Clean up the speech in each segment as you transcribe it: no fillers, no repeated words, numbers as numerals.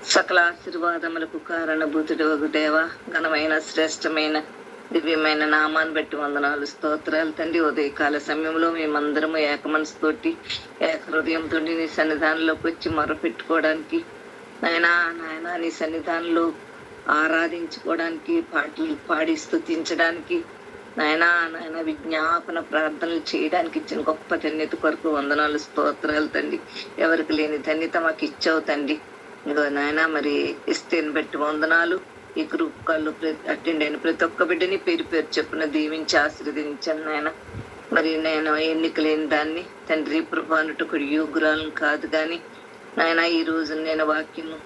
సకల ఆశీర్వాదములకు కారణభూతుడవగు దేవ, ఘనమైన శ్రేష్టమైన దివ్యమైన నామాన్ని బట్టి వందనాలు, స్తోత్రాలు తండ్రి. ఉదయకాల సమయంలో మేమందరము ఏక మనసుతోటి ఏక హృదయంతో నీ సన్నిధానంలోకి వచ్చి మొరపెట్టుకోవడానికి, నాయనా నీ సన్నిధానంలో ఆరాధించుకోవడానికి, పాటలు పాడి స్తుతించడానికి, నాయన విజ్ఞాపన ప్రార్థనలు చేయడానికి ఇచ్చిన గొప్ప ధన్యత కొరకు వందనాలు, స్తోత్రాలు తండ్రి. ఎవరికి లేని ధన్యత మాకు ఇచ్చావు తండ్రి. ఇదిగో నాయన, మరి ఇస్తేని బట్టి వందనాలు. ఈ గ్రూప్ కాళ్ళు అటెండ్ అయిన ప్రతి ఒక్క బిడ్డని పేరు పేరు చెప్పున దీవించి ఆశీర్వదించాను నాయన. మరి నేను ఎన్నిక లేని దాన్ని తండ్రి, ప్రభానుటకుడు యోగురాలను కాదు కానీ నాయన, ఈ రోజు నేను వాక్యము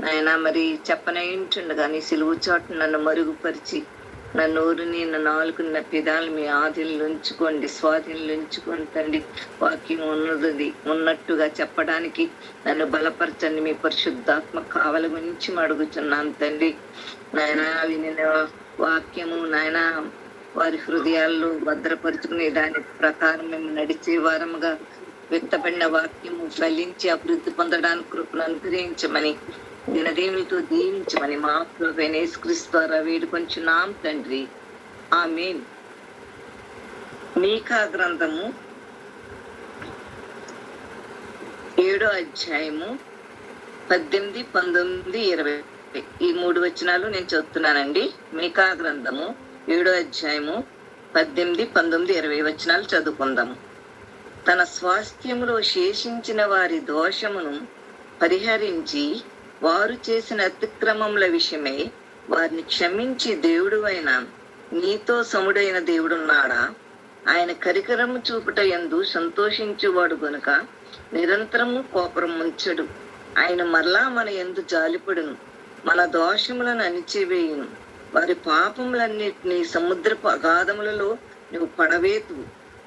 నాయన మరి చెప్పనయింటుండగా నీ సిలువు చాటు నన్ను మరుగుపరిచి నా నోరుని, నా నాలుగుని, నా పెదాలు మీ ఆధీనంలో ఉంచుకోండి, స్వాధీనంలో ఉంచుకోండి తండ్రి. వాక్యం ఉన్నట్టుగా చెప్పడానికి నన్ను బలపరచండి. మీ పరిశుద్ధాత్మ కావల గురించి అడుగుతున్నాను తండ్రి. నాయన వినిన వాక్యము నాయన వారి హృదయాల్లో భద్రపరుచుకునే దాని ప్రకారం మేము నడిచే వారముగా వ్యక్తపడిన వాక్యము ఫలించి అభివృద్ధి పొందడానికి కృపను అనుగ్రహించమని, దినదేవులతో దీవించమని మా ప్రభువైన యేసుక్రీస్తు ద్వారా వేడుకొంచున్నాం తండ్రి. ఆమేన్. మీకా గ్రంథము 7వ అధ్యాయము 18, 19, 20 ఈ 3 వచనాలు నేను చదువుతున్నానండి. మీకా గ్రంథము 7వ అధ్యాయము 18, 19, 20 వచనాలు చదువుకుందాము. తన స్వాస్థ్యములో శేషించిన వారి దోషమును పరిహరించి వారు చేసిన అతిక్రమముల విషయమై వారిని క్షమించి దేవుడు అయిన నీతో సముడైన దేవుడున్నాడా? ఆయన కరికరము చూపుట యందు సంతోషించువాడు గనుక నిరంతరము కోపరం ఉంచడు. ఆయన మరలా మన యందు జాలిపడును, మన దోషములను అణిచివేయును. వారి పాపములన్నిటినీ సముద్రపు అగాధములలో నువ్వు పడవేతువు.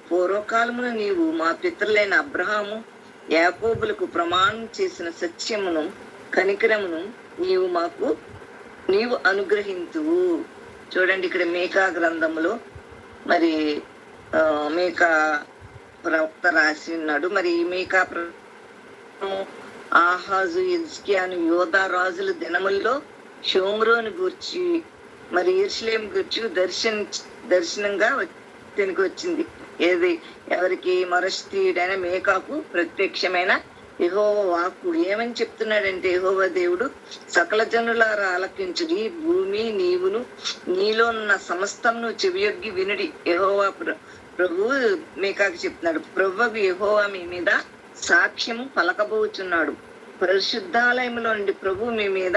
పూర్వకాలమున నీవు మా పితరులైన అబ్రహాము, యాకోబులకు ప్రమాణం చేసిన సత్యమును కనికరమును నీవు అనుగ్రహింతువు. చూడండి, ఇక్కడ మీకా గ్రంథములో మరి మీకా ప్రవక్త రాసి ఉన్నాడు. మరి ఈ మీకా ఆహాజు, హిజ్కియాను, యోధా రాజుల దినముల్లో షోమ్రోను గూర్చి మరి యెరూషలేము గూర్చి దర్శనంగా దీనికి వచ్చింది. ఎవరికి? మొరష్ఠీయుడైన మీకాకు ప్రత్యక్షమైన యెహోవా వాక్కు ఏమని చెప్తున్నాడంటే, యెహోవా దేవుడు, సకల జనులారా ఆలకించుడి, భూమి నీవును నీలో ఉన్న సమస్తమును చెవియొగ్గి వినుడి. యెహోవా ప్రభువు మీకాకు చెప్తున్నాడు, ప్రభువు యెహోవా మీ మీద సాక్ష్యము పలకబోచున్నాడు. పరిశుద్ధాలయంలో నుండి ప్రభు మీ మీద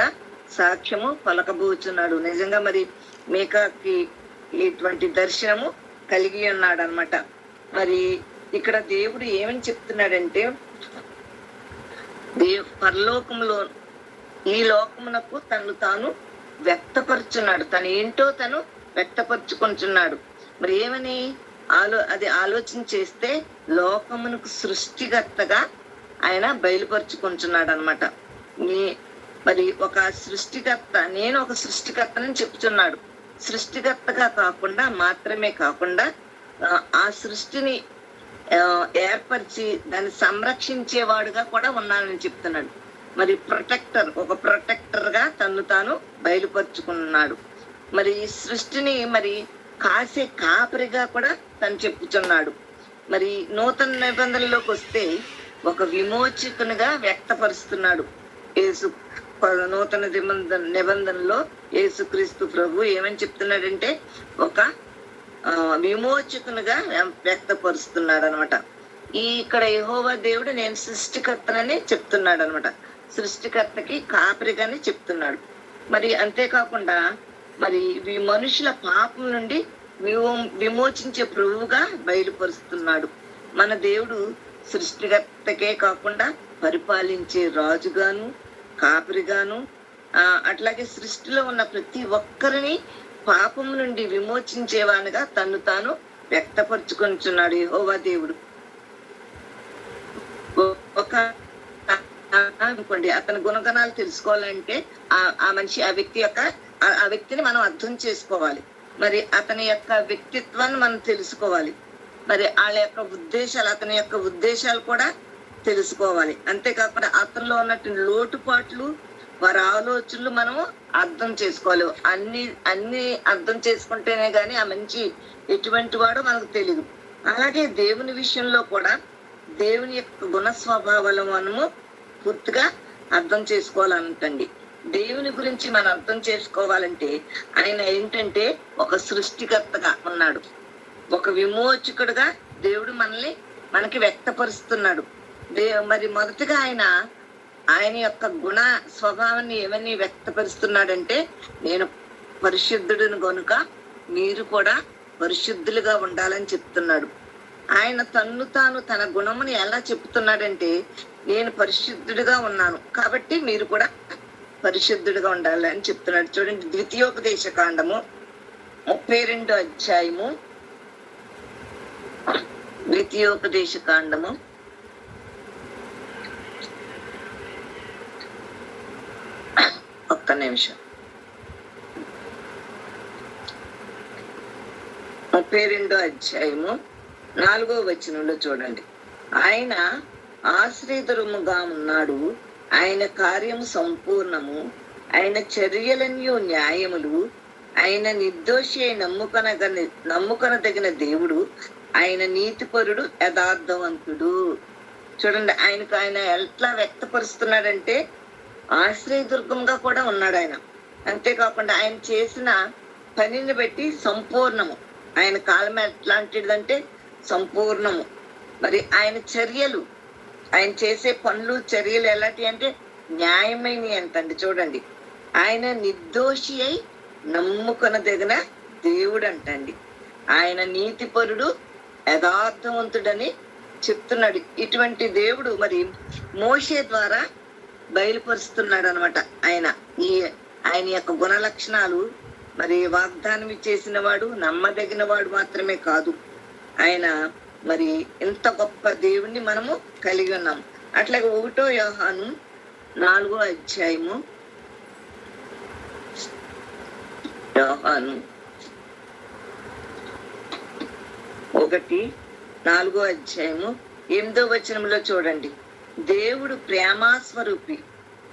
సాక్ష్యము పలకబోచున్నాడు. నిజంగా మరి మీకాకి ఇటువంటి దర్శనము కలిగి ఉన్నాడు అనమాట. మరి ఇక్కడ దేవుడు ఏమని చెప్తున్నాడంటే, పరలోకములో ఈ లోకమునకు తను తాను వ్యక్తపరుచున్నాడు. తను ఏంటో తను వ్యక్తపరుచుకుంటున్నాడు. మరి ఏమని అది ఆలోచన చేస్తే లోకమునకు సృష్టికర్తగా ఆయన బయలుపరుచుకుంటున్నాడు అనమాట. మరి ఒక సృష్టికర్త, నేను ఒక సృష్టికర్తనని చెప్తున్నాడు. సృష్టికర్తగా మాత్రమే కాకుండా ఆ సృష్టిని ఏర్పరిచి దాన్ని సంరక్షించేవాడుగా కూడా ఉన్నానని చెప్తున్నాడు. మరి ఒక ప్రొటెక్టర్ గా తను తాను బయలుపరుచుకున్నాడు. మరి సృష్టిని మరి కాసే కాపరిగా కూడా తను చెప్పుచున్నాడు. మరి నూతన నిబంధనలోకి వస్తే ఒక విమోచకునిగా వ్యక్తపరుస్తున్నాడు. నూతన నిబంధనలో యేసుక్రీస్తు ప్రభు ఏమని చెప్తున్నాడంటే, ఒక విమోచకునిగా వ్యక్తపరుస్తున్నాడు అనమాట. ఇక్కడ యెహోవా దేవుడు నేను సృష్టికర్తనని చెప్తున్నాడు అనమాట. సృష్టికర్తకి కాపరిగానే చెప్తున్నాడు. మరి అంతేకాకుండా మరి మనుషుల పాపం నుండి విమోచించే ప్రభువుగా బయలుపరుస్తున్నాడు. మన దేవుడు సృష్టికర్తకే కాకుండా పరిపాలించే రాజుగాను, కాపరిగాను, అట్లాగే సృష్టిలో ఉన్న ప్రతి ఒక్కరిని పాపం నుండి విమోచించేవానిగా తను తాను వ్యక్తపరుచుకుంటున్నాడు యెహోవా దేవుడు. అనుకోండి, అతని గుణగణాలు తెలుసుకోవాలంటే ఆ మనిషి ఆ వ్యక్తిని మనం అర్థం చేసుకోవాలి. మరి అతని యొక్క వ్యక్తిత్వాన్ని మనం తెలుసుకోవాలి. మరి వాళ్ళ యొక్క అతని యొక్క ఉద్దేశాలు కూడా తెలుసుకోవాలి. అంతేకాకుండా అతనిలో ఉన్నటువంటి లోటుపాట్లు వారి ఆలోచనలు మనము అర్థం చేసుకోవాలి. అన్ని అన్ని అర్థం చేసుకుంటేనే గాని ఆ మనిషి ఎటువంటి వాడో మనకు తెలియదు. అలాగే దేవుని విషయంలో కూడా దేవుని యొక్క గుణ స్వభావాలు మనము పూర్తిగా అర్థం చేసుకోవాలంటండి. దేవుని గురించి మనం అర్థం చేసుకోవాలంటే ఆయన ఏంటంటే ఒక సృష్టికర్తగా ఉన్నాడు, ఒక విమోచకుడుగా దేవుడు మనకి వ్యక్తపరుస్తున్నాడు. మరి మొదటిగా ఆయన యొక్క గుణ స్వభావాన్ని ఏమని వ్యక్తపరుస్తున్నాడంటే, నేను పరిశుద్ధుడిని గనుక మీరు కూడా పరిశుద్ధులుగా ఉండాలని చెప్తున్నాడు. ఆయన తాను తన గుణముని ఎలా చెప్తున్నాడంటే, నేను పరిశుద్ధుడిగా ఉన్నాను కాబట్టి మీరు కూడా పరిశుద్ధుడిగా ఉండాలి అని చెప్తున్నాడు. చూడండి, ద్వితీయోపదేశ కాండము 32 అధ్యాయము, ద్వితీయోపదేశ కాండము 32 అధ్యాయము 4వ వచనంలో చూడండి, ఆయన ఆశ్రయదురముగా ఉన్నాడు, ఆయన కార్యము సంపూర్ణము, ఆయన చర్యలన్నీ న్యాయములు, ఆయన నిర్దోషి అయి నమ్ముకొనదగిన దేవుడు, ఆయన నీతిపరుడు, యథార్థవంతుడు. చూడండి, ఆయన ఎట్లా వ్యక్తపరుస్తున్నాడంటే ఆశ్రయదుర్గంగా కూడా ఉన్నాడు ఆయన. అంతేకాకుండా ఆయన చేసిన పనిని బట్టి సంపూర్ణము, ఆయన కాలం ఎట్లాంటిదంటే సంపూర్ణము. మరి ఆయన చర్యలు, ఆయన చేసే పనులు చర్యలు ఎలాంటి అంటే న్యాయమైనవి అంటండి. చూడండి, ఆయన నిర్దోషి అయి నమ్ముకొనదగిన దేవుడు అంటండి. ఆయన నీతిపరుడు, యథార్థవంతుడని చెప్తున్నాడు. ఇటువంటి దేవుడు మరి మోషే ద్వారా బయలుపరుస్తున్నాడు అనమాట. ఆయన యొక్క గుణ లక్షణాలు మరి వాగ్దానం చేసిన వాడు, నమ్మదగిన వాడు మాత్రమే కాదు, ఆయన మరి ఇంత గొప్ప దేవుణ్ణి మనము కలిగి ఉన్నాం. అట్లాగే 1 యోహాను 4వ అధ్యాయము, యోహాను 1:4వ అధ్యాయము 8వ వచనంలో చూడండి, దేవుడు ప్రేమాస్వరూపి,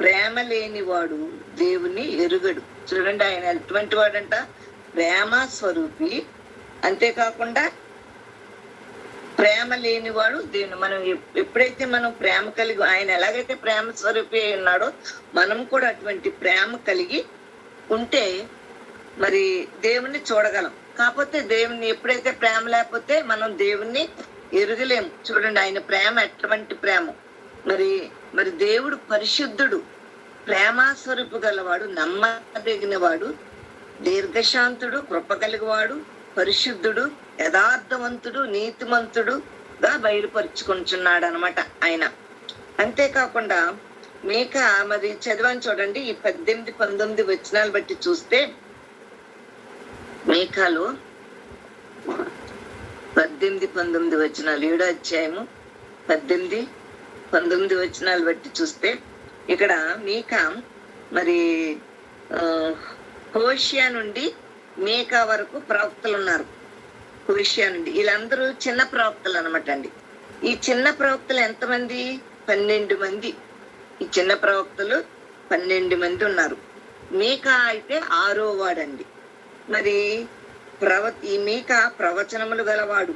ప్రేమ లేనివాడు దేవుని ఎరుగడు. చూడండి, ఆయన ఎటువంటి వాడంట, ప్రేమ స్వరూపి, అంతేకాకుండా ప్రేమ లేనివాడు దేవుని. మనం ఎప్పుడైతే మనం ప్రేమ కలిగి, ఆయన ఎలాగైతే ప్రేమ స్వరూపి అయి ఉన్నాడో మనం కూడా అటువంటి ప్రేమ కలిగి ఉంటే మరి దేవుణ్ణి చూడగలం. కాకపోతే దేవుణ్ణి ఎప్పుడైతే ప్రేమ లేకపోతే మనం దేవుణ్ణి ఎరగలేము. చూడండి, ఆయన ప్రేమ ఎటువంటి ప్రేమ. మరి దేవుడు పరిశుద్ధుడు, ప్రేమాస్వరూపు గలవాడు, నమ్మదగిన వాడు, దీర్ఘశాంతుడు, కృప కలిగివాడు, పరిశుద్ధుడు, యథార్థవంతుడు, నీతిమంతుడుగా బయలుపరుచుకుంటున్నాడు అనమాట ఆయన. అంతేకాకుండా మీకా మరి చదివాని చూడండి, ఈ 18-19 వచనాలు బట్టి చూస్తే, మీకాలో 18-19 వచనాలు, 7వ అధ్యాయము 18-19 వచనాలు బట్టి చూస్తే, ఇక్కడ మీకా మరి హోషియా నుండి మీకా వరకు ప్రవక్తలు ఉన్నారు. హోషియా నుండి వీళ్ళందరూ చిన్న ప్రవక్తలు అనమాట అండి. ఈ చిన్న ప్రవక్తలు ఎంతమంది? 12 మంది. ఈ చిన్న ప్రవక్తలు 12 మంది ఉన్నారు. మీకా అయితే 6వ వాడండి. మరి ఈ మీకా ప్రవచనములు గలవాడు.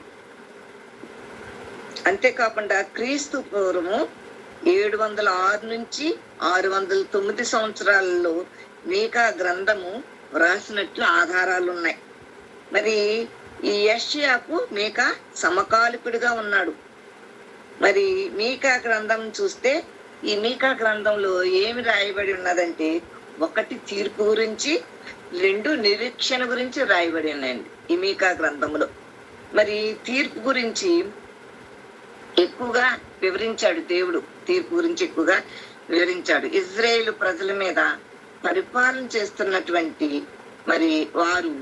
అంతేకాకుండా క్రీస్తు పూర్వము 706 నుంచి 609 సంవత్సరాలలో మీకా గ్రంథము వ్రాసినట్లు ఆధారాలు ఉన్నాయి. మరి ఈ యెషయాకు మీకా సమకాలికుడిగా ఉన్నాడు. మరి మీకా గ్రంథం చూస్తే, ఈ మీకా గ్రంథంలో ఏమి రాయబడి ఉన్నదంటే, 1 తీర్పు గురించి, 2 నిరీక్షణ గురించి రాయబడి ఉన్నాయండి ఈ మీకా గ్రంథంలో. మరి తీర్పు గురించి ఎక్కువగా వివరించాడు దేవుడు, తీర్పు గురించి ఎక్కువగా వివరించాడు. ఇజ్రాయేలు ప్రజల మీద పరిపాలన చేస్తున్నటువంటి మరి వారు,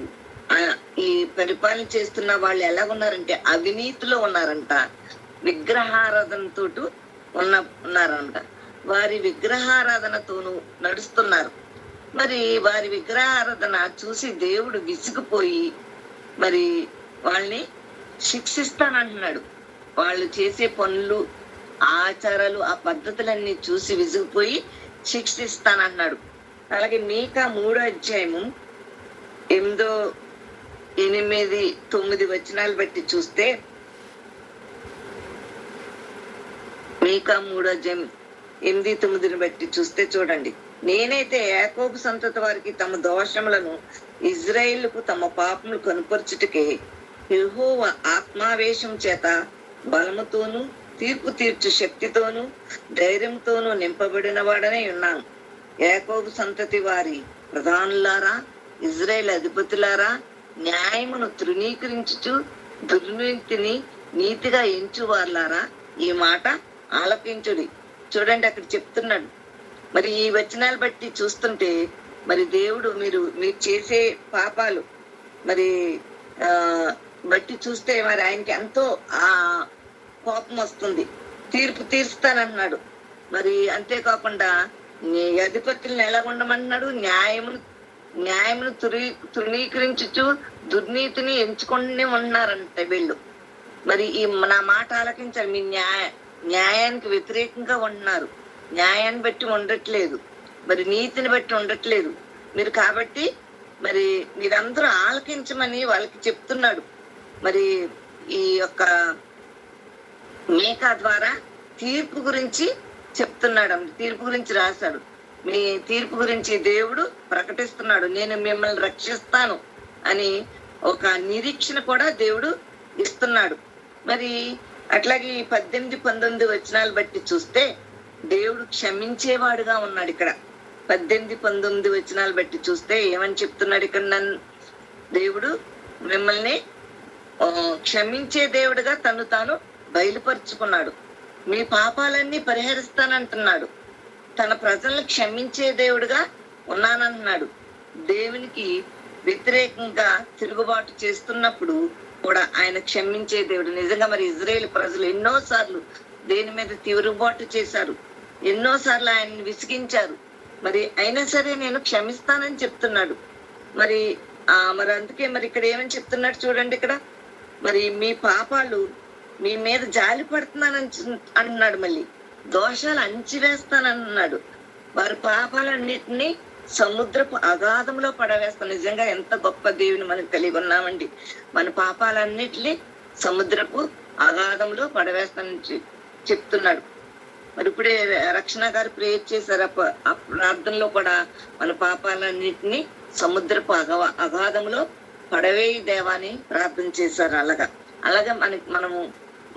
ఈ పరిపాలన చేస్తున్న వాళ్ళు ఎలా ఉన్నారంటే అవినీతిలో ఉన్నారంట, విగ్రహారాధనతో ఉన్నారంట. వారి విగ్రహారాధనతోనూ నడుస్తున్నారు. మరి వారి విగ్రహారాధన చూసి దేవుడు విసిగిపోయి మరి వాళ్ళని శిక్షిస్తానంటున్నాడు. వాళ్ళు చేసే పనులు, ఆచారాలు, ఆ పద్ధతులన్నీ చూసి విసిగిపోయి శిక్షిస్తానన్నాడు. అలాగే మీకా 3:8, 8, 9 వచనాలు బట్టి చూస్తే, మీకా 3:8, 9 బట్టి చూస్తే చూడండి, నేనైతే యాకోబు సంతతి వారికి తమ దోషములను, ఇజ్రాయేలుకు తమ పాపములు కనుపరచుటకే యెహోవా ఆత్మావేశం చేత బలముతోనూ తీర్పు తీర్చు శక్తితోనూ ధైర్యంతోనూ నింపబడిన వాడనే ఉన్నాను. యాకోబు సంతతి వారి ప్రధానులారా, ఇజ్రాయేల్ అధిపతులారా, న్యాయమును తృణీకరించుచు దుర్నీతిని నీతిగా ఎంచువార్లారా, ఈ మాట ఆలకించుడి. చూడండి, అక్కడ చెప్తున్నాడు. మరి ఈ వచనాలు బట్టి చూస్తుంటే మరి దేవుడు మీరు చేసే పాపాలు మరి బట్టి చూస్తే మరి ఆయనకి ఎంతో కోపం వస్తుంది. తీర్పు తీరుస్తానన్నాడు. మరి అంతేకాకుండా అధిపతులను ఎలా ఉండమంటున్నాడు? న్యాయమును తృణీకరించుచు దుర్నీతిని ఎంచుకొని ఉన్నారంట వీళ్ళు. మరి ఈ నా మాట ఆలకించాలి. మీ న్యాయానికి వ్యతిరేకంగా ఉంటున్నారు. న్యాయాన్ని బట్టి ఉండట్లేదు, మరి నీతిని బట్టి ఉండట్లేదు మీరు. కాబట్టి మరి మీరందరూ ఆలకించమని వాళ్ళకి చెప్తున్నాడు. మరి ఈ యొక్క మీకా ద్వారా తీర్పు గురించి చెప్తున్నాడు. తీర్పు గురించి రాశాడు. మీ తీర్పు గురించి దేవుడు ప్రకటిస్తున్నాడు. నేను మిమ్మల్ని రక్షిస్తాను అని ఒక నిరీక్షణ కూడా దేవుడు ఇస్తున్నాడు. మరి అట్లాగే 18, 19 వచనాలు బట్టి చూస్తే దేవుడు క్షమించేవాడుగా ఉన్నాడు. ఇక్కడ 18, 19 వచనాలు బట్టి చూస్తే ఏమని చెప్తున్నాడు? ఇక్కడ దేవుడు మిమ్మల్ని క్షమించే దేవుడుగా తను తాను బయలుపరుచుకున్నాడు. మీ పాపాలన్నీ పరిహరిస్తానంటున్నాడు. తన ప్రజలను క్షమించే దేవుడుగా ఉన్నానంటున్నాడు. దేవునికి వ్యతిరేకంగా తిరుగుబాటు చేస్తున్నప్పుడు కూడా ఆయన క్షమించే దేవుడు. నిజంగా మరి ఇజ్రాయేల్ ప్రజలు ఎన్నోసార్లు దేని మీద తిరుగుబాటు చేశారు, ఎన్నోసార్లు ఆయన్ని విసిగించారు. మరి అయినా సరే నేను క్షమిస్తానని చెప్తున్నాడు. మరి అందుకే మరి ఇక్కడ ఏమని చెప్తున్నాడు చూడండి. ఇక్కడ మరి మీ పాపాలు మీ మీద జాలి పడుతున్నానని అంటున్నాడు. మళ్ళీ దోషాలు అణిచివేస్తానన్నాడు. వారి పాపాలన్నిటినీ సముద్రపు అగాధంలో పడవేస్తాను. నిజంగా ఎంత గొప్ప దేవుని మనం కలిగి ఉన్నామండి. మన పాపాలన్నిటినీ సముద్రపు అగాధంలో పడవేస్తానని చెప్తున్నాడు. మరి ఇప్పుడే రక్షణ గారు ప్రేయర్ చేశారు. ఆ ప్రార్థనలో కూడా మన పాపాలన్నిటినీ సముద్రపు అగాధంలో పడవేయి దేవాని ప్రార్థన చేశారు. అలాగా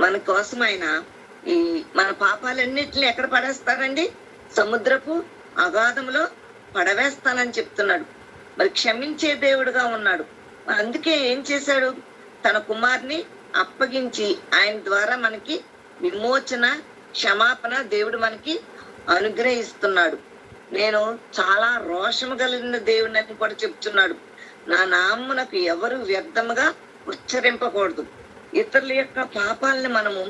మన కోసం ఆయన ఈ మన పాపాలన్నిటిని ఎక్కడ పడేస్తారండి? సముద్రపు అగాధంలో పడవేస్తానని చెప్తున్నాడు. మరి క్షమించే దేవుడుగా ఉన్నాడు. అందుకే ఏం చేశాడు? తన కుమార్ని అప్పగించి ఆయన ద్వారా మనకి విమోచన, క్షమాపణ దేవుడు మనకి అనుగ్రహిస్తున్నాడు. నేను చాలా రోషము కలిగిన దేవుడిని అని కూడా చెప్తున్నాడు. నా నామమునకు ఎవరు వ్యర్థముగా ఉచ్చరింపకూడదు. ఇతరుల యొక్క పాపాలని మనము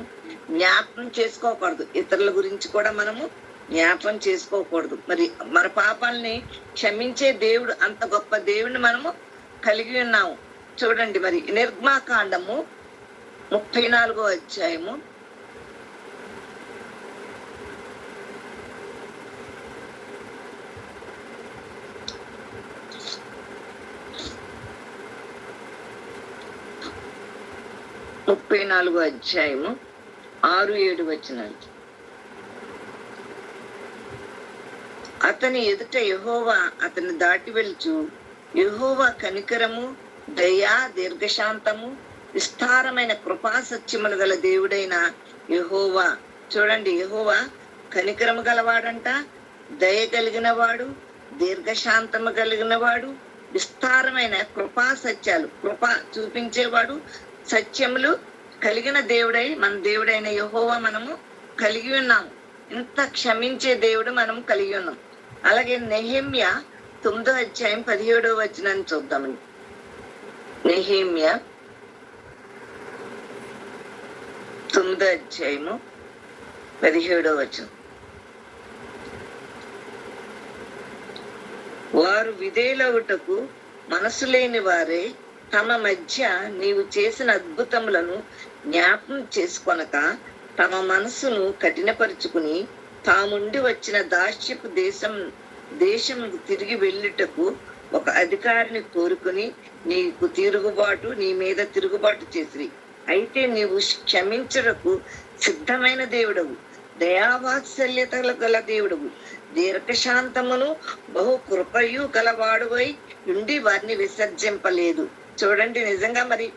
జ్ఞాపకం చేసుకోకూడదు. ఇతరుల గురించి కూడా మనము జ్ఞాపకం చేసుకోకూడదు. మరి మన పాపాలని క్షమించే దేవుడు, అంత గొప్ప దేవుడిని మనము కలిగి ఉన్నాము. చూడండి, మరి నిర్గమాకాండము 34వ అధ్యాయము 6-7 వచనాలు. అతని ఎదుట యెహోవా అతన్ని దాటి వెళ్చు. యెహోవా కనికరము, దయా, దీర్ఘశాంతము, విస్తారమైన కృపా సత్యములు గల దేవుడైన యెహోవా. చూడండి, యెహోవా కనికరము గలవాడంట, దయ కలిగిన వాడు, దీర్ఘశాంతము కలిగిన వాడు, విస్తారమైన కృపా సత్యాలు, కృప చూపించేవాడు, సత్యములు కలిగిన దేవుడై మన దేవుడైన యెహోవా మనము కలిగి ఉన్నాము. ఇంత క్షమించే దేవుడు మనము కలిగి ఉన్నాం. అలాగే నెహెమ్యా 9వ అధ్యాయం 17వ వచనాన్ని చూద్దామండి. నెహెమ్యా 9వ అధ్యాయము 17వ వచనం. వారు విధేయులవుటకు మనసు లేని వారే తమ మధ్య నీవు చేసిన అద్భుతములను జ్ఞాపకం చేసుకొనక తమ మనసును కఠినపరుచుకుని తాముండి వచ్చిన దాస్యపు దేశం తిరిగి వెళ్ళుటకు ఒక అధికారిని కోరుకుని నీ మీద తిరుగుబాటు చేసిరి. అయితే నీవు క్షమించడకు సిద్ధమైన దేవుడవు, దయావాత్సల్యతలు గల దేవుడవు, దీర్ఘశాంతమును బహు కృపయు గలవాడువై ఉండి వారిని విసర్జింపలేదు. చూడండి, నిజంగా మరి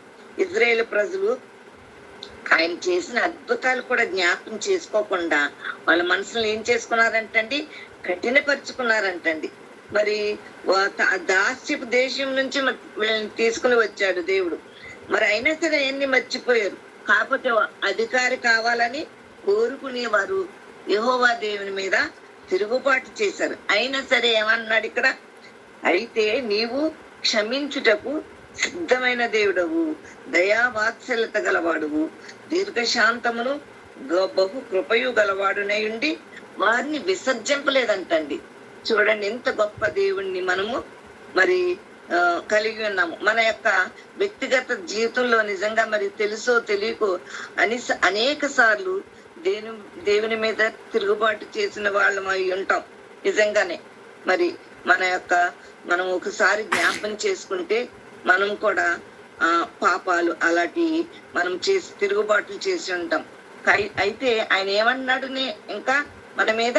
ఇజ్రాయేల్ ప్రజలు ఆయన చేసిన అద్భుతాలు కూడా జ్ఞాపకం చేసుకోకుండా వాళ్ళ మనసులో ఏం చేసుకున్నారంటండి, కఠినపరుచుకున్నారంటండి. మరి దాస్యపు దేశం నుంచి తీసుకుని వచ్చాడు దేవుడు, మరి అయినా సరే అవన్నీ మర్చిపోయారు. కాకపోతే అధికారి కావాలని కోరుకునే వారు యెహోవా దేవుని మీద తిరుగుబాటు చేశారు. అయినా సరే ఏమన్నాడు ఇక్కడ, అయితే నీవు క్షమించుటకు సిద్ధమైన దేవుడవు, దయావాత్సల్యత గలవాడువు, దీర్ఘశాంతమును బహు కృపయు గలవాడునై ఉండి వారిని విసర్జింపలేదంటండి. చూడండి, ఎంత గొప్ప దేవుణ్ణి మనము మరి కలిగి ఉన్నాము. మన యొక్క వ్యక్తిగత జీవితంలో నిజంగా మరి తెలుసో తెలియకో అనేక సార్లు దేవుని మీద తిరుగుబాటు చేసిన వాళ్ళమై ఉంటాం. నిజంగానే మరి మనం ఒకసారి జ్ఞాపం చేసుకుంటే మనం కూడా పాపాలు అలాంటి మనం తిరుగుబాట్లు చేసి ఉంటాం. అయితే ఆయన ఏమన్నాడు, ఇంకా మన మీద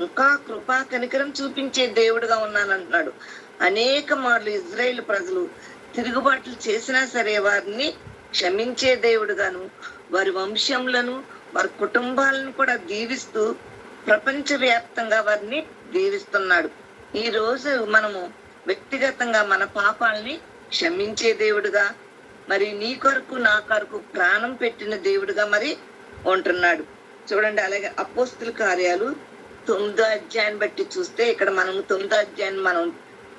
ఇంకా కృపా కనికరం చూపించే దేవుడుగా ఉన్నానంటున్నాడు. అనేక మార్లు ఇజ్రాయేల్ ప్రజలు తిరుగుబాట్లు చేసినా సరే వారిని క్షమించే దేవుడుగాను, వారి వంశంలను వారి కుటుంబాలను కూడా దీవిస్తూ ప్రపంచవ్యాప్తంగా వారిని దీవిస్తున్నాడు. ఈ రోజు మనము వ్యక్తిగతంగా మన పాపాలని క్షమించే దేవుడుగా, మరి నీ కొరకు నా కొరకు ప్రాణం పెట్టిన దేవుడుగా మరి ఉంటున్నాడు. చూడండి, అలాగే అపోస్తుల కార్యాలు 9వ అధ్యాయాన్ని బట్టి చూస్తే, ఇక్కడ మనము 9వ అధ్యాయాన్ని మనం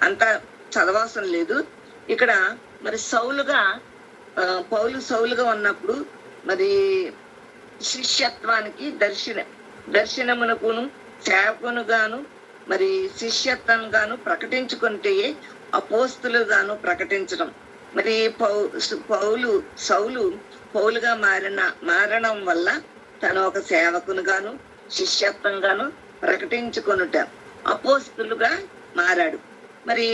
అంతా చదవాల్సిన లేదు. ఇక్కడ మరి పౌలు సౌలుగా ఉన్నప్పుడు మరి శిష్యత్వానికి దర్శనమునకును సేవకునుగాను మరి శిష్యత్వంగాను ప్రకటించుకుంటే అపోస్తులుగాను ప్రకటించడం. మరి పౌలుగా మారడం వల్ల తను ఒక సేవకునుగాను శిష్యత్వంగాను ప్రకటించుకొనుట అపోస్తులుగా మారాడు. మరి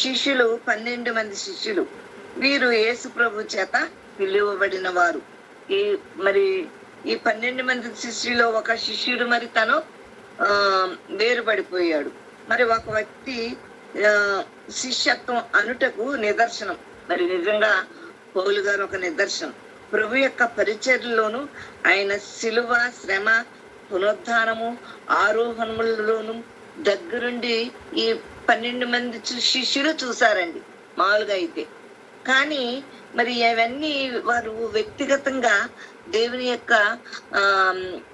శిష్యులు 12 మంది శిష్యులు, వీరు యేసు ప్రభు చేత పిలువబడిన వారు. ఈ 12 మంది శిష్యులో ఒక శిష్యుడు మరి తను వేరుపడిపోయాడు. మరి ఒక వ్యక్తి శిష్యత్వం అనుటకు నిదర్శనం. మరి నిజంగా పౌలు గారు ఒక నిదర్శనం. ప్రభు యొక్క పరిచర్యలోను ఆయన శిలువ, శ్రమ, పునరుద్ధానము, ఆరోహణములలోను దగ్గరుండి ఈ 12 మంది శిష్యులు చూసారండి మామూలుగా అయితే. కానీ మరి అవన్నీ వారు వ్యక్తిగతంగా దేవుని యొక్క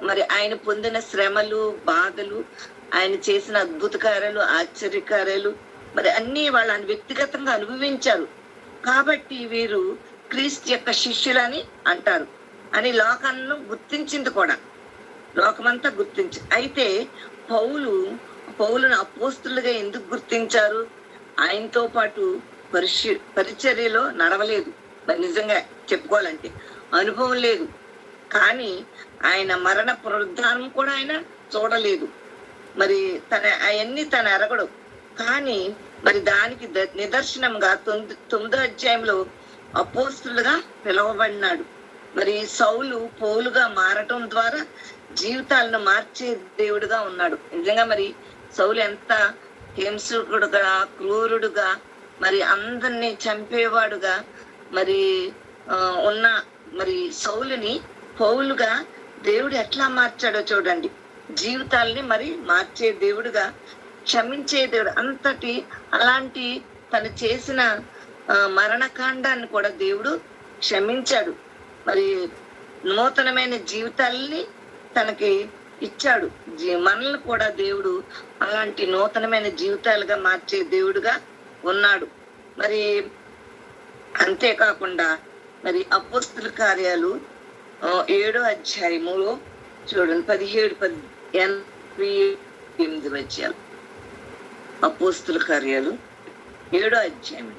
మరి ఆయన పొందిన శ్రమలు, బాధలు, ఆయన చేసిన అద్భుత కార్యాలు, ఆశ్చర్యకార్యాలు మరి అన్ని వాళ్ళని వ్యక్తిగతంగా అనుభవించారు. కాబట్టి వీరు క్రీస్తు యొక్క శిష్యులని అంటారు అని లోకాన్ని గుర్తించింది కూడా, లోకమంతా గుర్తించి. అయితే పౌలును అపోస్తులుగా ఎందుకు గుర్తించారు? ఆయనతో పాటు పరిచర్యలో నడవలేదు. మరి నిజంగా చెప్పుకోవాలంటే అనుభవం లేదు. కానీ ఆయన మరణ పునరుద్ధానం కూడా ఆయన చూడలేదు. మరి అవన్నీ తన ఎరగడు. కానీ మరి దానికి నిదర్శనంగా 9వ అధ్యాయంలో అపోస్తులుగా పిలువబడినాడు. మరి పౌలుగా మారటం ద్వారా జీవితాలను మార్చే దేవుడుగా ఉన్నాడు. నిజంగా మరి సౌలు ఎంత హింసకుడుగా, క్రూరుడుగా, మరి అందరినీ చంపేవాడుగా మరి ఉన్న మరి సౌలుని పౌలుగా దేవుడు ఎట్లా మార్చాడో చూడండి. జీవితాలని మరి మార్చే దేవుడుగా, క్షమించే దేవుడు. అలాంటి తను చేసిన మరణకాండాన్ని కూడా దేవుడు క్షమించాడు. మరి నూతనమైన జీవితాలని తనకి ఇచ్చాడు. మనల్ని కూడా దేవుడు అలాంటి నూతనమైన జీవితాలుగా మార్చే దేవుడుగా ఉన్నాడు. మరి అంతేకాకుండా మరి అపోస్తుల కార్యాలు 7వ అధ్యాయములో చూడండి 17-18 వచ్చారు. అపోస్తుల కార్యాలు 7వ అధ్యాయము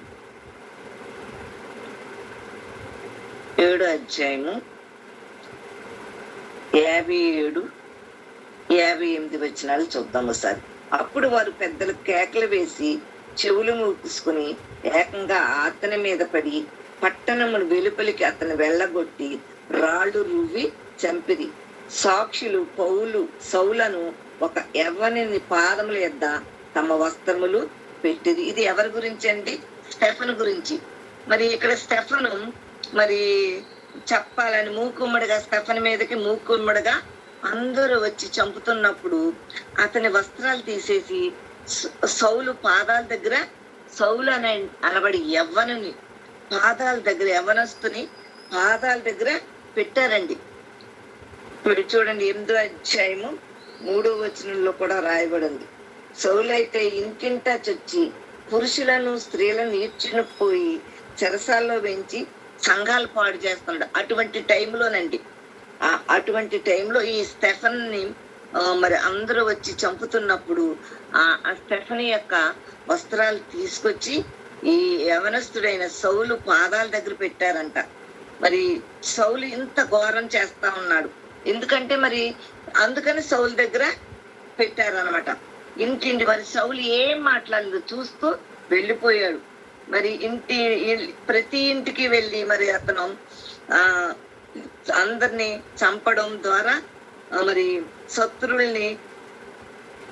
57, 58 వచనాలు చూద్దాం ఒకసారి. అప్పుడు వారు పెద్దలు కేకలు వేసి చెవులు మూసుకుని ఏకంగా అతని మీద పడి పట్టణమును వెలుపలికి అతను వెళ్ళగొట్టి రాళ్ళు రువ్వి చంపిరి. సాక్షులు సౌలను ఒక యవ్వనిని పాదముల యొద్ద తమ వస్త్రములు పెట్టిరి. ఇది ఎవరి గురించి అండి? స్టెఫను గురించి. మరి ఇక్కడ స్టెఫను మరి చెప్పాలని మూకుమ్మడిగా స్టెఫన్ మీదకి మూకుమ్మడిగా అందరూ వచ్చి చంపుతున్నప్పుడు అతని వస్త్రాలు తీసేసి సౌలు పాదాల దగ్గర, సౌలు అనబడి యవ్వనుని పాదాల దగ్గర, యవ్వనస్తుని పాదాల దగ్గర పెట్టారండి. ఇప్పుడు చూడండి 8వ అధ్యాయము 3వ వచనంలో కూడా రాయబడింది. సౌలు అయితే ఇంటింటా చొచ్చి పురుషులను స్త్రీలను ఈడ్చును పోయి చెరసాల్లో పెంచి సంఘాలు పాడు చేస్తున్నాడు. అటువంటి టైంలోనండి, అటువంటి టైంలో ఈ స్టెఫన్ ని మరి అందరూ వచ్చి చంపుతున్నప్పుడు ఆ స్టెఫన్ యొక్క వస్త్రాలు తీసుకొచ్చి ఈ యవనస్తుడైన సౌలు పాదాల దగ్గర పెట్టారంట. మరి సౌలు ఇంత ఘోరం చేస్తా ఉన్నాడు. ఎందుకంటే మరి అందుకని సౌలు దగ్గర పెట్టారనమాట. ఇంటింటి మరి సౌలు ఏం మాట్లాడలేదు, చూస్తూ వెళ్ళిపోయాడు. మరి ప్రతి ఇంటికి వెళ్ళి మరి అతను అందరినీ చంపడం ద్వారా, మరి శత్రువుల్ని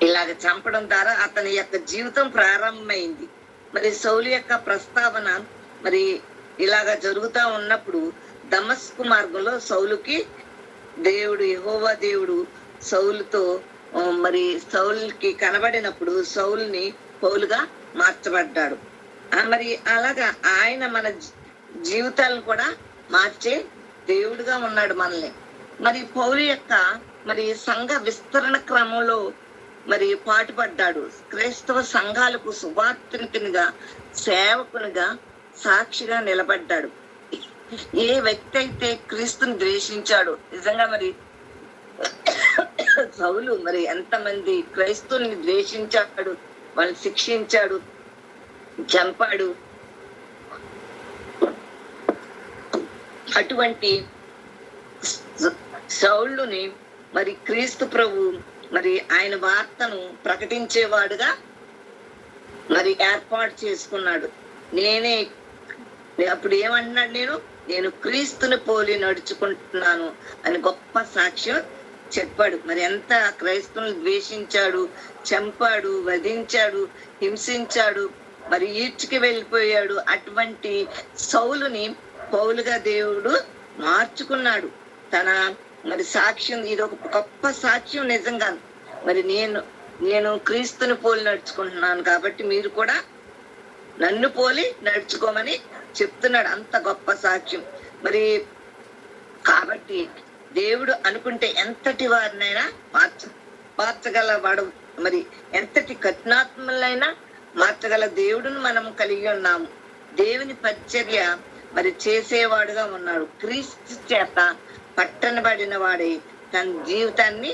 ఇలాగ చంపడం ద్వారా అతని యొక్క జీవితం ప్రారంభమైంది. మరి సౌలు యొక్క ప్రస్తావన మరి ఇలాగ జరుగుతూ ఉన్నప్పుడు దమస్కు మార్గంలో సౌలుకి దేవుడు, యెహోవా దేవుడు సౌలుతో మరి సౌలుకి కనబడినప్పుడు సౌలుని పౌలుగా మార్చబడ్డాడు. మరి అలాగా ఆయన మన జీవితాలను కూడా మార్చే దేవుడుగా ఉన్నాడు మనల్ని. మరి పౌలు యొక్క మరి సంఘ విస్తరణ క్రమంలో మరి పాటుపడ్డాడు. క్రైస్తవ సంఘాలకు సువార్తికునిగా, సేవకునిగా, సాక్షిగా నిలబడ్డాడు. ఏ వ్యక్తి అయితే క్రీస్తుని ద్వేషించాడు, నిజంగా మరి సౌలు మరి ఎంతమంది క్రైస్తవుల్ని ద్వేషించాడు, వాళ్ళని శిక్షించాడు, చంపాడు. అటువంటి సౌలుని మరి క్రీస్తు ప్రభు మరి ఆయన వార్తను ప్రకటించేవాడుగా మరి ఏర్పాటు చేసుకున్నాడు. అప్పుడు ఏమంటున్నాడు, నేను క్రీస్తుని పోలి నడుచుకుంటున్నాను అని గొప్ప సాక్ష్యం చెప్పాడు. మరి ఎంత క్రైస్తవులను ద్వేషించాడు, చంపాడు, వధించాడు, హింసించాడు, మరి ఈడ్చుకి వెళ్ళిపోయాడు. అటువంటి సౌలుని పౌలుగా దేవుడు మార్చుకున్నాడు. తన మరి సాక్ష్యం, ఇది ఒక గొప్ప సాక్ష్యం నిజంగా. మరి నేను క్రీస్తుని పోలి నడుచుకుంటున్నాను కాబట్టి మీరు కూడా నన్ను పోలి నడుచుకోమని చెప్తున్నాడు. అంత గొప్ప సాక్ష్యం. మరి కాబట్టి దేవుడు అనుకుంటే ఎంతటి వారినైనా మార్చగలవాడు. మరి ఎంతటి కఠినాత్ములైనా మార్చగల దేవుడును మనం కలిగి ఉన్నాము. దేవుని పరిచర్య మరి చేసేవాడుగా ఉన్నాడు. క్రీస్తు చేత పట్టనబడిన వాడే తన జీవితాన్ని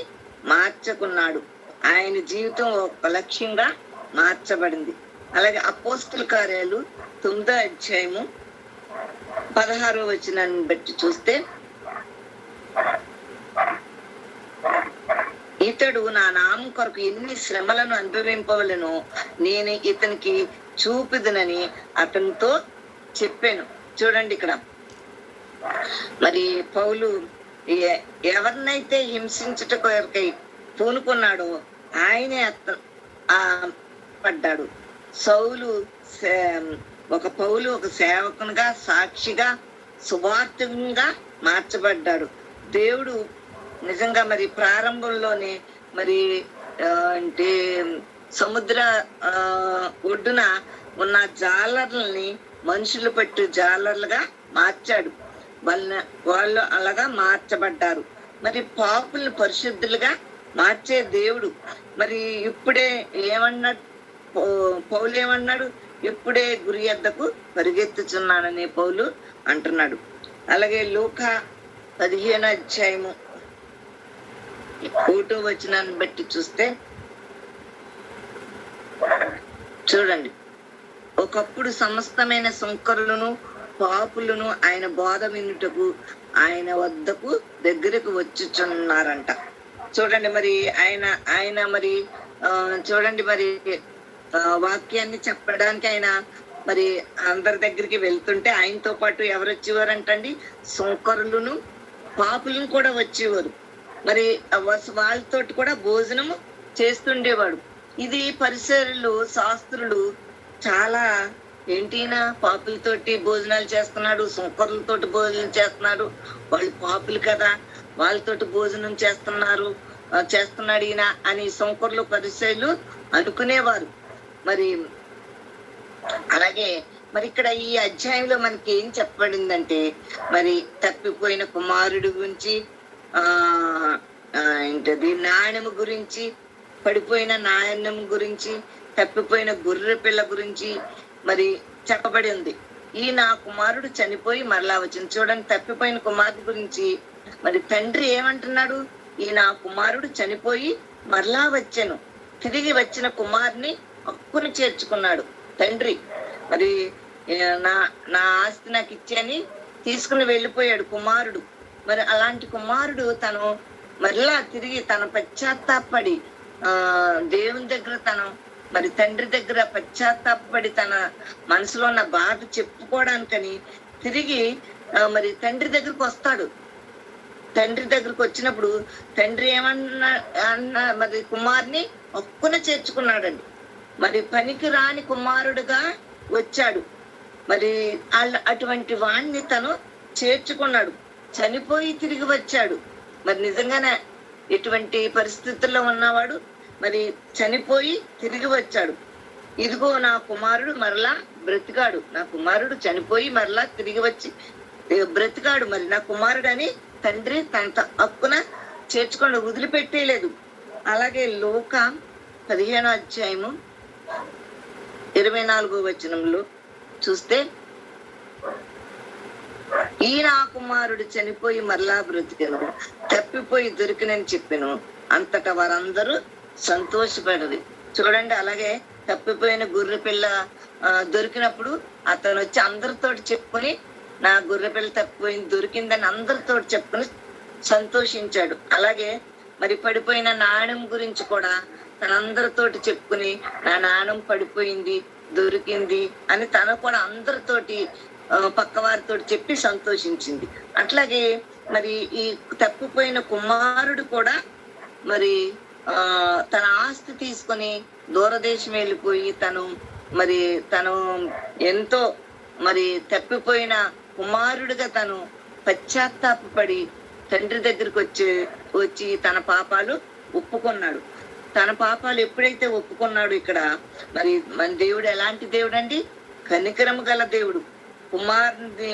మార్చుకున్నాడు. ఆయన జీవితం ఒక లక్ష్యంగా మార్చబడింది. అలాగే అపోస్తుల కార్యాలు 9వ అధ్యాయము 16వ వచనాన్ని బట్టి చూస్తే, ఇతడు నా నామం కొరకు ఎన్ని శ్రమలను అనుభవింపవలెనో నేను ఇతనికి చూపిదునని అతనితో చెప్పాను. చూడండి ఇక్కడ మరి పౌలు ఎవరినైతే హింసించుట కొరకై పూనుకున్నాడో ఆయనే పడ్డాడు. పౌలు ఒక సేవకునిగా, సాక్షిగా, సువార్తగా మార్చబడ్డాడు. దేవుడు నిజంగా మరి ప్రారంభంలోనే మరి అంటే సముద్ర ఒడ్డున ఉన్న జాలర్లని మనుషులు పట్టు జాలర్లుగా మార్చాడు. వాళ్ళు అలాగా మార్చబడ్డారు. మరి పాపుల్ని పరిశుద్ధులుగా మార్చే దేవుడు. మరి ఇప్పుడే ఏమన్నాడు పౌలు, ఏమన్నాడు? ఇప్పుడే గురి యొద్దకు పరిగెత్తుచున్నానని పౌలు అంటున్నాడు. అలాగే లూకా 15వ అధ్యాయము 1వ వచనాన్ని బట్టి చూస్తే చూడండి, ఒకప్పుడు సమస్తమైన సుంకరులను పాపులను ఆయన బోధ వినుటకు ఆయన వద్దకు దగ్గరకు వచ్చుచున్నారంట. చూడండి మరి ఆయన ఆయన మరి చూడండి మరి వాక్యాన్ని చెప్పడానికి ఆయన మరి అందరి దగ్గరికి వెళ్తుంటే ఆయనతో పాటు ఎవరు వచ్చేవారంటండి? సుంకరులను పాపులను కూడా వచ్చేవారు. మరి వాళ్ళతోటి కూడా భోజనము చేస్తుండేవాడు. ఇది పరిసరులు శాస్త్రులు చాలా ఏంటినా పాపులతోటి భోజనాలు చేస్తున్నాడు, సుంకరులతోటి భోజనం చేస్తున్నాడు, వాళ్ళు పాపులు కదా వాళ్ళతోటి భోజనం చేస్తున్నాడు ఈయన అని సుంకరులు పరిసరులు అనుకునేవారు. మరి అలాగే మరి ఇక్కడ ఈ అధ్యాయంలో మనకి ఏం చెప్పబడిందంటే మరి తప్పిపోయిన కుమారుడు గురించి ఏంటది నాణ్యము గురించి, పడిపోయిన నాణ్యం గురించి, తప్పిపోయిన గొర్రె పిల్ల గురించి మరి చెప్పబడి ఉంది. ఈ నా కుమారుడు చనిపోయి మరలా వచ్చింది. చూడండి, తప్పిపోయిన కుమారుడు గురించి మరి తండ్రి ఏమంటున్నాడు? ఈ నా కుమారుడు చనిపోయి మరలా వచ్చాను. తిరిగి వచ్చిన కుమారుని హక్కును చేర్చుకున్నాడు తండ్రి. మరి నా ఆస్తి నాకు ఇచ్చేని తీసుకుని వెళ్ళిపోయాడు కుమారుడు. మరి అలాంటి కుమారుడు తను మరలా తిరిగి తన పశ్చాత్తాపడి దేవుని దగ్గర తను మరి తండ్రి దగ్గర పశ్చాత్తాపడి తన మనసులో ఉన్న బాధ చెప్పుకోవడానికని తిరిగి మరి తండ్రి దగ్గరకు వస్తాడు. తండ్రి దగ్గరకు వచ్చినప్పుడు తండ్రి ఏమన్నా మరి కుమారుని హక్కున చేర్చుకున్నాడండి. మరి పనికి రాని కుమారుడుగా వచ్చాడు. మరి అటువంటి వాణ్ణి తను చేర్చుకున్నాడు. చనిపోయి తిరిగి వచ్చాడు. మరి నిజంగానే ఎటువంటి పరిస్థితుల్లో ఉన్నవాడు మరి చనిపోయి తిరిగి వచ్చాడు. ఇదిగో నా కుమారుడు మరలా బ్రతికాడు, నా కుమారుడు చనిపోయి మరలా తిరిగి వచ్చి బ్రతికాడు, మరి నా కుమారుడు అని తండ్రి తన హక్కున చేర్చుకొని వదిలిపెట్టేయలేదు. అలాగే లూకా 15వ అధ్యాయము 24వ వచనంలో చూస్తే ఈ నా కుమారుడు చనిపోయి మరలా బ్రతికెను, తప్పిపోయి దొరికినని చెప్పాను. అంతటా వారందరూ సంతోషపడరు. చూడండి, అలాగే తప్పిపోయిన గొర్రె పిల్ల దొరికినప్పుడు అతను వచ్చి అందరితోటి చెప్పుకొని నా గొర్రె పిల్ల తప్పిపోయింది దొరికిందని అందరితో చెప్పుకొని సంతోషించాడు. అలాగే మరి పడిపోయిన నాణ్యం గురించి కూడా తనందరితోటి చెప్పుకుని నా నాణ్యం పడిపోయింది దొరికింది అని తను కూడా అందరితోటి పక్క వారితో చెప్పి సంతోషించింది. అట్లాగే మరి ఈ తప్పిపోయిన కుమారుడు కూడా మరి తన ఆస్తి తీసుకొని దూరదేశం వెళ్ళిపోయి తను ఎంతో మరి తప్పిపోయిన కుమారుడిగా తను పశ్చాత్తాపడి తండ్రి దగ్గరికి వచ్చి తన పాపాలు ఒప్పుకున్నాడు. తన పాపాలు ఎప్పుడైతే ఒప్పుకున్నాడు, ఇక్కడ మరి మన దేవుడు ఎలాంటి దేవుడు అండి? కనికరము గల దేవుడు. కుమారుని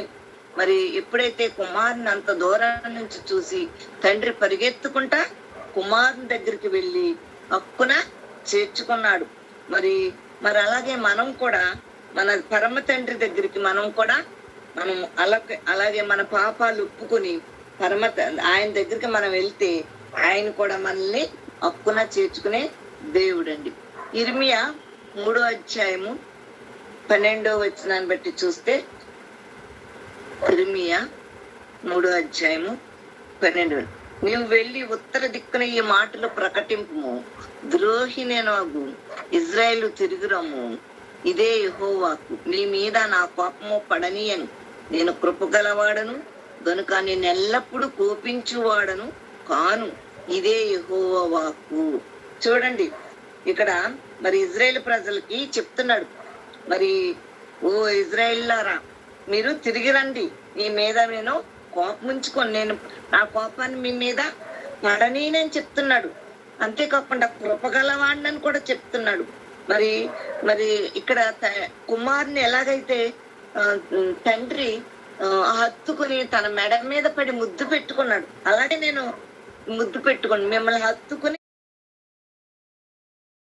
మరి ఎప్పుడైతే కుమారుని అంత దూరం నుంచి చూసి తండ్రి పరిగెత్తుకుంటా కుమారుని దగ్గరికి వెళ్ళి హక్కున చేర్చుకున్నాడు. మరి అలాగే మనం కూడా మన పరమ తండ్రి దగ్గరికి మనం అలాగే మన పాపాలు ఒప్పుకుని ఆయన దగ్గరికి మనం వెళ్తే ఆయన కూడా మనల్ని హక్కున చేర్చుకునే దేవుడు అండి. ఇర్మియా 3వ అధ్యాయము 12వ వచనాన్ని బట్టి చూస్తే ఇర్మియా 3వ అధ్యాయము 12. నీవు వెళ్ళి ఉత్తర దిక్కున ఈ మాటలు ప్రకటింపుము, ద్రోహినేనగు ఇజ్రాయేలు తిరుగురము, ఇదే యెహోవాకు, నీ మీద నా కోపము పడనీయను, నేను కృపగలవాడను గనుక నేను ఎల్లప్పుడూ కోపించువాడను కాను, ఇదే యెహోవా వాక్కు. చూడండి, ఇక్కడ మరి ఇజ్రాయేల్ ప్రజలకి చెప్తున్నాడు, మరి ఓ ఇజ్రాయేల్లారా మీరు తిరిగి రండి, మీ మీద నేను కోపం ఉంచుకొని నేను నా కోపాన్ని మీ మీద పడనీనని చెప్తున్నాడు. అంతేకాకుండా కృపగలవాడిని కూడా చెప్తున్నాడు. మరి ఇక్కడ కుమారుని ఎలాగైతే తండ్రి హత్తుకుని తన మెడ మీద పడి ముద్దు పెట్టుకున్నాడు, అలాగే నేను ముద్దు పెట్టుకుని మిమ్మల్ని హత్తుకుని